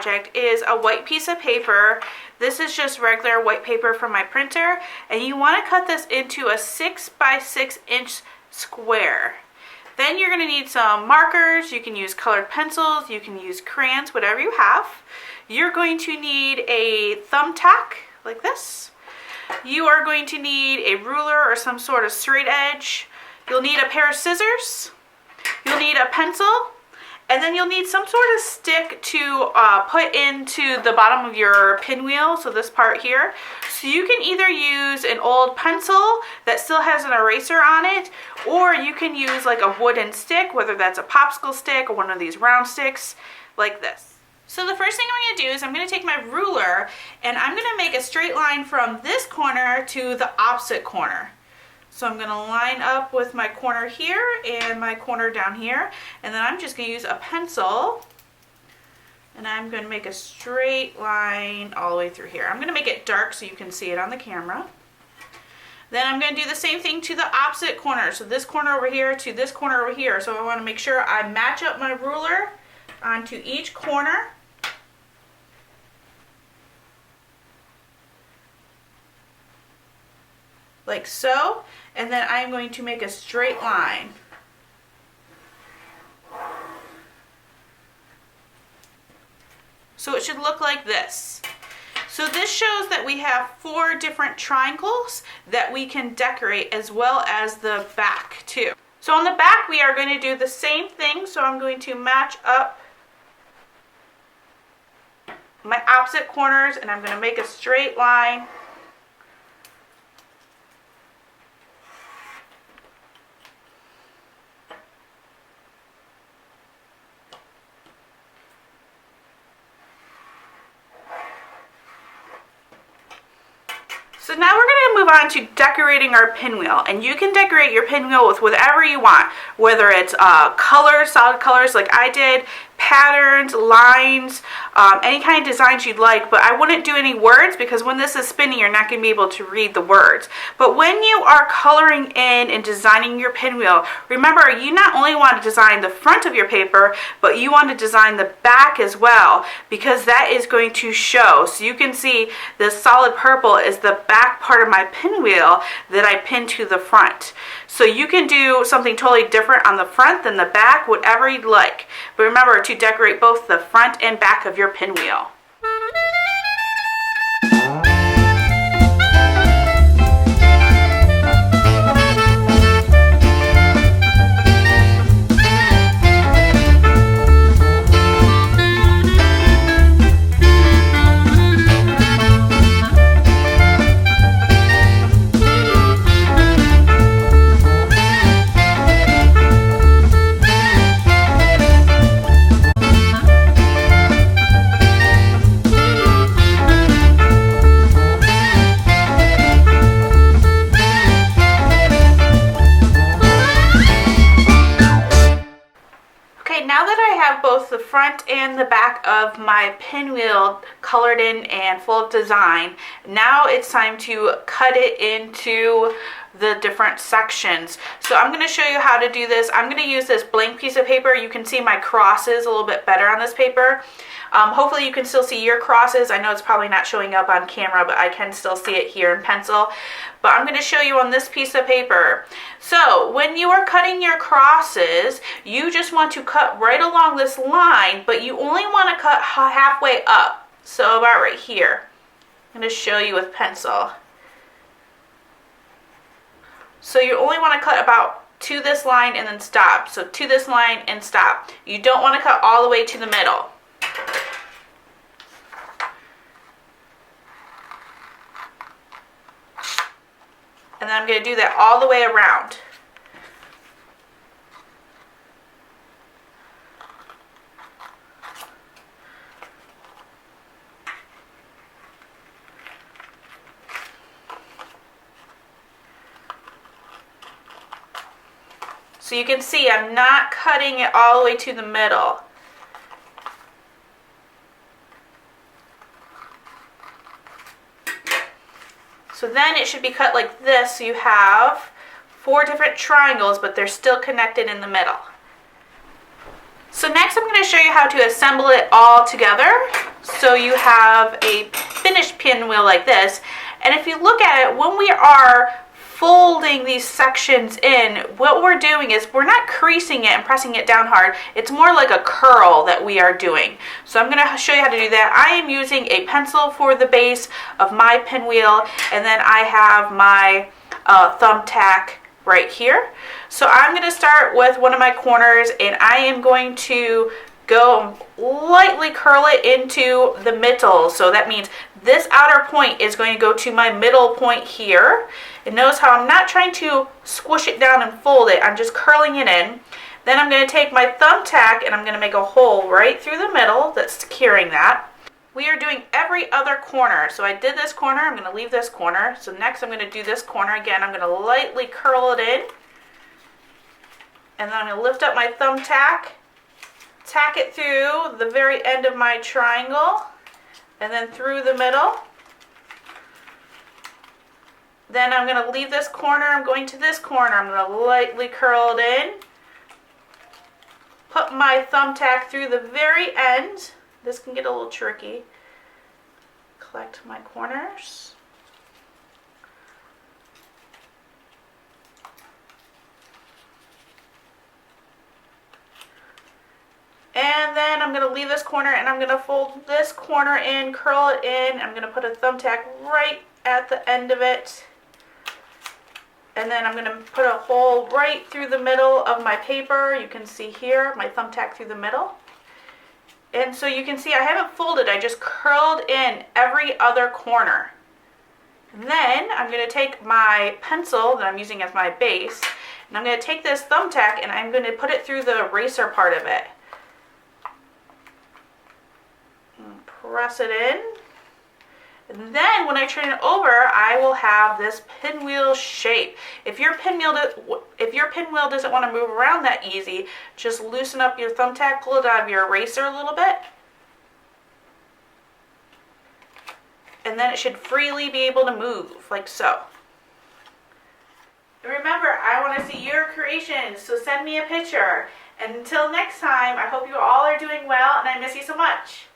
project is a white piece of paper. This is just regular white paper from my printer, and you want to cut this into a 6 by 6 inch square. Then you're going to need some markers. You can use colored pencils, you can use crayons, whatever you have. You're going to need a thumbtack like this. You are going to need a ruler or some sort of straight edge. You'll need a pair of scissors. You'll need a pencil. And then you'll need some sort of stick to put into the bottom of your pinwheel, so this part here. So you can either use an old pencil that still has an eraser on it, or you can use like a wooden stick, whether that's a popsicle stick or one of these round sticks like this. So the first thing I'm going to do is I'm going to take my ruler and I'm going to make a straight line from this corner to the opposite corner. So I'm going to line up with my corner here and my corner down here, and then I'm just going to use a pencil and I'm going to make a straight line all the way through here. I'm going to make it dark so you can see it on the camera. Then I'm going to do the same thing to the opposite corner. So this corner over here to this corner over here. So I want to make sure I match up my ruler onto each corner. Like so, and then I'm going to make a straight line. So it should look like this. So this shows that we have 4 different triangles that we can decorate, as well as the back too. So on the back we are going to do the same thing, so I'm going to match up my opposite corners and I'm going to make a straight line. So now we're going to move on to decorating our pinwheel, and you can decorate your pinwheel with whatever you want, whether it's colors, solid colors like I did, patterns, lines, any kind of designs you'd like, but I wouldn't do any words because when this is spinning you're not going to be able to read the words. But when you are coloring in and designing your pinwheel, remember you not only want to design the front of your paper, but you want to design the back as well, because that is going to show. So you can see the solid purple is the back part of my pinwheel that I pinned to the front. So you can do something totally different on the front than the back, whatever you'd like. But remember to decorate both the front and back of your pinwheel. Now that I have both the front and the back of my pinwheel colored in and full of design, now it's time to cut it into the different sections. So I'm going to show you how to do this. I'm going to use this blank piece of paper. You can see my crosses a little bit better on this paper. Hopefully you can still see your crosses. I know it's probably not showing up on camera, but I can still see it here in pencil. But I'm going to show you on this piece of paper. So when you are cutting your crosses, you just want to cut right along this line, but you only want to cut halfway up. So about right here. I'm going to show you with pencil. So you only want to cut about to this line and then stop. So to this line and stop. You don't want to cut all the way to the middle. And then I'm going to do that all the way around. So you can see I'm not cutting it all the way to the middle. So then it should be cut like this, so you have 4 different triangles, but they're still connected in the middle. So next I'm going to show you how to assemble it all together. so you have a finished pinwheel like this. And if you look at it, when we are folding these sections in, what we're doing is we're not creasing it and pressing it down hard. It's more like a curl that we are doing. So I'm going to show you how to do that. I am using a pencil for the base of my pinwheel, and then I have my thumbtack right here. So I'm going to start with one of my corners, and I am going to go lightly curl it into the middle. So that means this outer point is going to go to my middle point here. And notice how I'm not trying to squish it down and fold it. I'm just curling it in. Then I'm going to take my thumbtack and I'm going to make a hole right through the middle that's securing that. We are doing every other corner. So I did this corner, I'm going to leave this corner. So next I'm going to do this corner again. I'm going to lightly curl it in. And then I'm going to lift up my thumbtack, tack it through the very end of my triangle, and then through the middle. Then I'm going to leave this corner, I'm going to this corner, I'm going to lightly curl it in, put my thumbtack through the very end. This can get a little tricky. Collect my corners. And then I'm going to leave this corner and I'm going to fold this corner in, curl it in. I'm going to put a thumbtack right at the end of it. And then I'm going to put a hole right through the middle of my paper. You can see here my thumbtack through the middle. And so you can see I haven't folded, I just curled in every other corner. And then I'm going to take my pencil that I'm using as my base, and I'm going to take this thumbtack and I'm going to put it through the eraser part of it. And press it in. And then when I turn it over, I will have this pinwheel shape. If your pinwheel doesn't want to move around that easy, just loosen up your thumbtack, pull it out of your eraser a little bit. And then it should freely be able to move, like so. And remember, I want to see your creations, so send me a picture. And until next time, I hope you all are doing well, and I miss you so much.